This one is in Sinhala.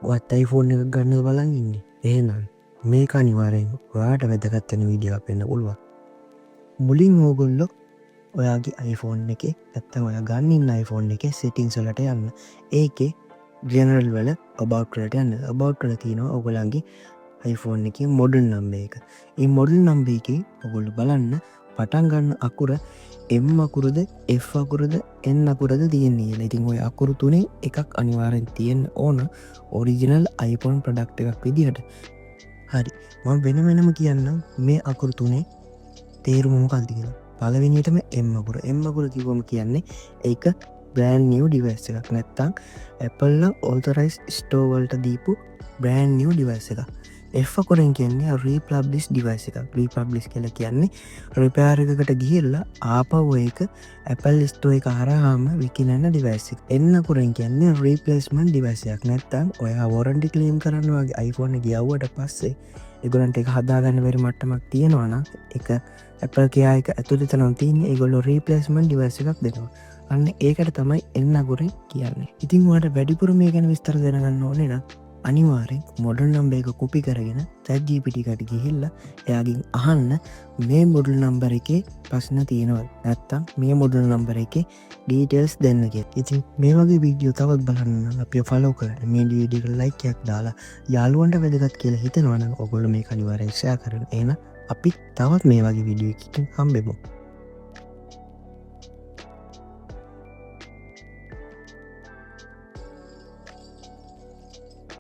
ඔත් iPhone එක ගන්න බලන් ඉන්නේ. එහෙනම් මේක අනිවාර්යෙන් ඔයාට වැදගත් වෙන වීඩියෝවක් වෙන්න පුළුවන්. මුලින් ඕගොල්ලෝ ඔයාගේ iPhone එකේ නැත්තම් ඔයා ගන්න ඉන්න iPhone එකේ settings වලට යන්න. ඒකේ general වල about වලට යන්න. about වල තියෙනවා ඔයගොල්ලන්ගේ iPhone එකේ model number එක. මේ model number එකේ ඔයගොල්ලෝ බලන්න පටන් ගන්න අකුර M අකුරද F අකුරද N අකුරද තියෙන්නේ කියලා. ඉතින් ওই අකුරු තුනේ එකක් අනිවාර්යෙන් තියෙන්න ඕන ඔරිජිනල් iPhone ප්‍රොඩක්ට් එකක් විදිහට. හරි. මම වෙන වෙනම කියන්නම් මේ අකුරු තුනේ තේරුම මොකක්ද කියලා. පළවෙනියටම M අකුර. M අකුර කිව්වම කියන්නේ ඒක brand new device එකක්. නැත්තම් Apple නම් authorized store වලට දීපු brand new device එකක්. F අකුරෙන් කියන්නේ republish device එකක්. republish කියලා කියන්නේ repair එකකට ගිහිල්ලා ආපහු ඒක Apple store එක හරහාම විකිනන device එක. N අකුරෙන් කියන්නේ replacement device එකක්. නැත්තම් ඔයා warranty claim කරන්න වගේ iPhone එක ගියවුවට පස්සේ ඒගොල්ලන්ට ඒක හදාගන්න බැරි මට්ටමක් තියෙනවා නම් ඒක Apple කෙයා එක ඇතුළත නම් තියෙන්නේ ඒගොල්ලෝ replacement device එකක් දෙනවා. අන්න ඒකට තමයි N අකුරෙන් කියන්නේ. ඉතින් ඔයාලට වැඩිපුර මේ ගැන විස්තර දැනගන්න ඕනේ නම් අනිවාර්යෙන් මොඩල් නම්බර් එක කොපි කරගෙන ChatGPT එකට ගිහිල්ලා එයාගෙන් අහන්න මේ මොඩල් නම්බර් එකේ ප්‍රශ්න තියෙනවද නැත්නම් මේ මොඩල් නම්බර් එකේ ඩීටේල්ස් දෙන්න කියලා. ඉතින් මේ වගේ වීඩියෝ තවත් බලන්න අපිව ෆලෝ කරන්න. මේ වීඩියෝ එකට ලයික් එකක් දාලා යාළුවන්ට වැදගත් කියලා හිතනවා නම් ඔයගොල්ලෝ මේක අනිවාර්යෙන් ෂෙයා කරන්න. එහෙනම් අපි තවත් මේ වගේ වීඩියෝ එකකින් හම්බෙමු.